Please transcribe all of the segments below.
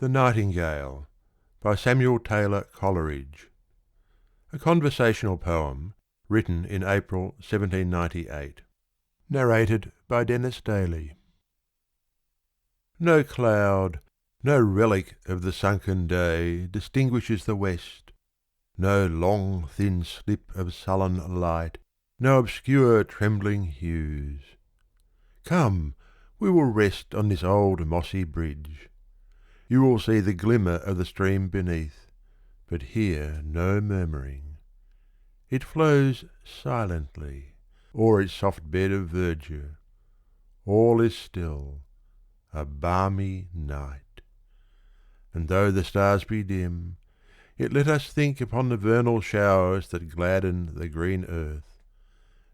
The Nightingale by Samuel Taylor Coleridge. A conversational poem written in April 1798. Narrated by Denis Daly. No cloud, no relic of the sunken day distinguishes the west, no long thin slip of sullen light, no obscure trembling hues. Come, we will rest on this old mossy bridge. You will see the glimmer of the stream beneath, but hear no murmuring. It flows silently o'er its soft bed of verdure. All is still, a balmy night. And though the stars be dim, yet let us think upon the vernal showers that gladden the green earth,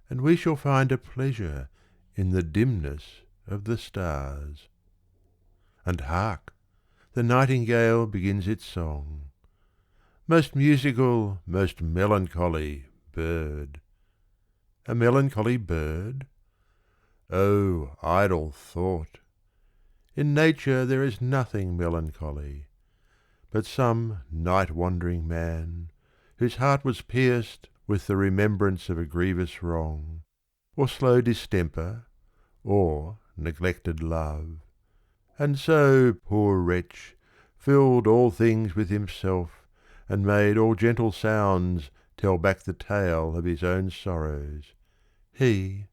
and we shall find a pleasure in the dimness of the stars. And hark! The nightingale begins its song. Most musical, most melancholy bird. A melancholy bird? Oh, idle thought! In nature there is nothing melancholy, but some night-wandering man, whose heart was pierced with the remembrance of a grievous wrong, or slow distemper, or neglected love. And so, poor wretch, filled all things with himself, and made all gentle sounds tell back the tale of his own sorrows. He,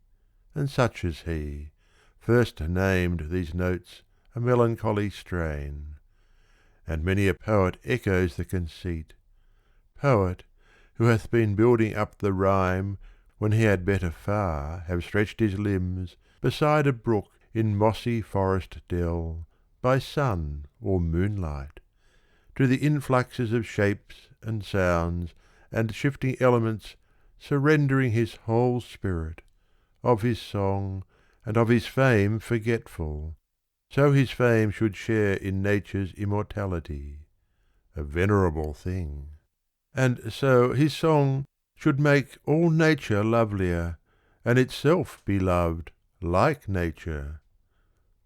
and such as he, first named these notes a melancholy strain. And many a poet echoes the conceit, poet who hath been building up the rhyme when he had better far have stretched his limbs beside a brook in mossy forest dell, by sun or moonlight, to the influxes of shapes and sounds and shifting elements, surrendering his whole spirit, of his song and of his fame forgetful, so his fame should share in nature's immortality, a venerable thing, and so his song should make all nature lovelier, and itself be loved like nature.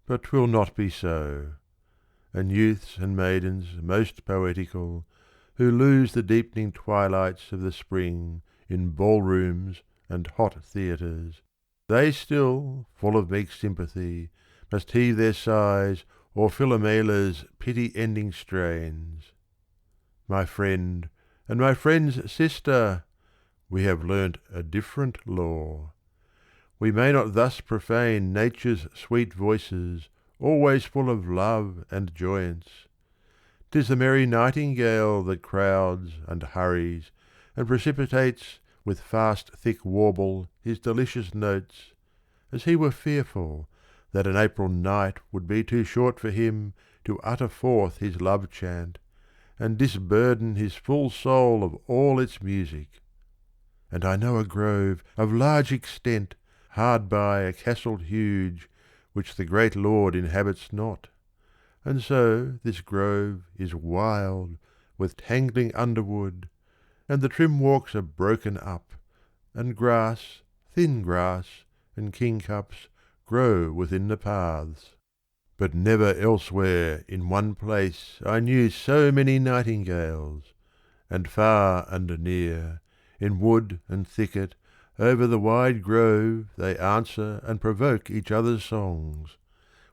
But 'twill not be so, and youths and maidens most poetical, who lose the deepening twilights of the spring in ballrooms and hot theatres, they still, full of meek sympathy, must heave their sighs o'er Philomela's pity-ending strains. My friend, and my friend's sister, we have learnt a different law. We may not thus profane nature's sweet voices, always full of love and joyance. 'Tis the merry nightingale that crowds and hurries, and precipitates with fast thick warble his delicious notes, as he were fearful that an April night would be too short for him to utter forth his love chant, and disburden his full soul of all its music. And I know a grove of large extent, hard by a castle huge, which the great lord inhabits not, and so this grove is wild with tangling underwood, and the trim walks are broken up, and grass, thin grass, and kingcups grow within the paths. But never elsewhere in one place I knew so many nightingales, and far and near, in wood and thicket, over the wide grove they answer and provoke each other's songs,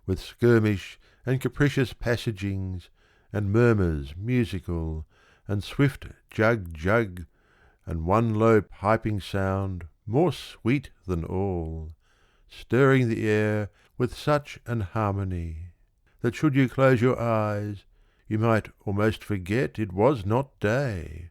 with skirmish and capricious passagings, and murmurs musical, and swift jug-jug, and one low piping sound more sweet than all, stirring the air with such an harmony, that should you close your eyes, you might almost forget it was not day.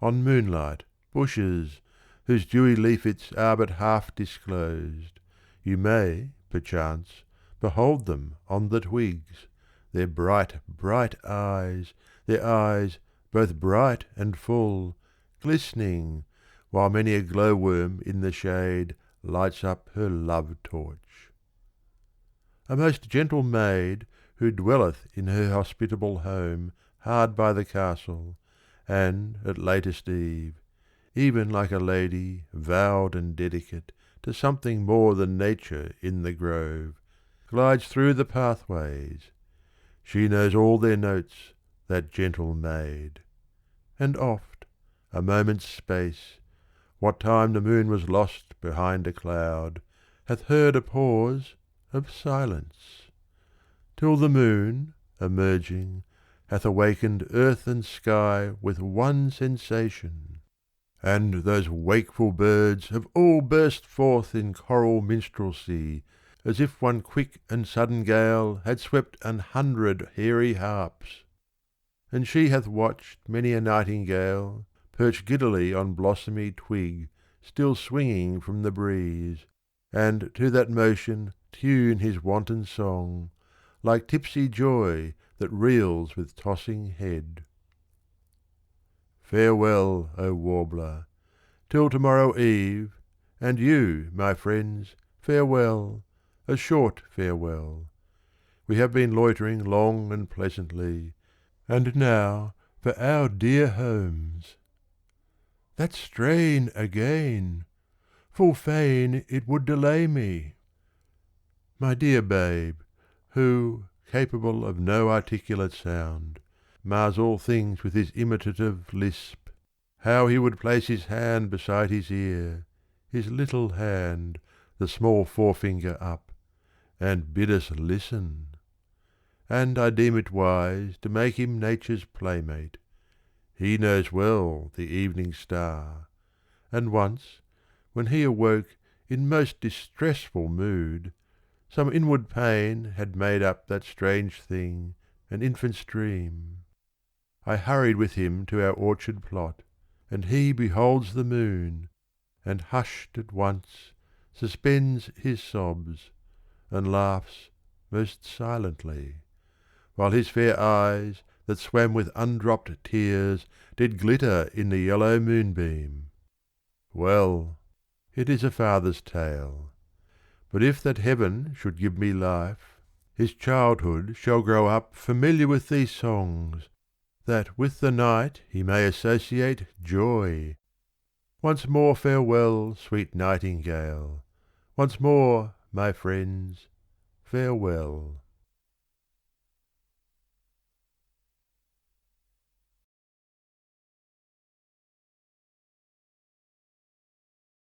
On moonlight, bushes, whose dewy leafits are but half disclosed, you may, perchance, behold them on the twigs, their bright, bright eyes, their eyes both bright and full, glistening, while many a glowworm in the shade lights up her love-torch. A most gentle maid, who dwelleth in her hospitable home hard by the castle, and at latest eve, even like a lady vowed and dedicate to something more than nature in the grove, glides through the pathways. She knows all their notes, that gentle maid. And oft, a moment's space, what time the moon was lost behind a cloud, hath heard a pause of silence, till the moon, emerging, hath awakened earth and sky with one sensation, and those wakeful birds have all burst forth in choral minstrelsy, as if one quick and sudden gale had swept 100 hairy harps. And she hath watched many a nightingale perch giddily on blossomy twig still swinging from the breeze, and to that motion tune his wanton song, like tipsy joy that reels with tossing head. Farewell, O warbler, till to-morrow eve, and you, my friends, farewell, a short farewell. We have been loitering long and pleasantly, and now for our dear homes. That strain again! Full fain it would delay me. My dear babe, who, capable of no articulate sound, mars all things with his imitative lisp, how he would place his hand beside his ear, his little hand, the small forefinger up, and bid us listen. And I deem it wise to make him nature's playmate. He knows well the evening star, and once, when he awoke in most distressful mood, some inward pain had made up that strange thing, an infant's dream. I hurried with him to our orchard plot, and he beholds the moon, and hushed at once suspends his sobs, and laughs most silently, while his fair eyes, that swam with undropped tears, did glitter in the yellow moonbeam. Well, it is a father's tale. But if that heaven should give me life, his childhood shall grow up familiar with these songs, that with the night he may associate joy. Once more farewell, sweet nightingale. Once more, my friends, farewell.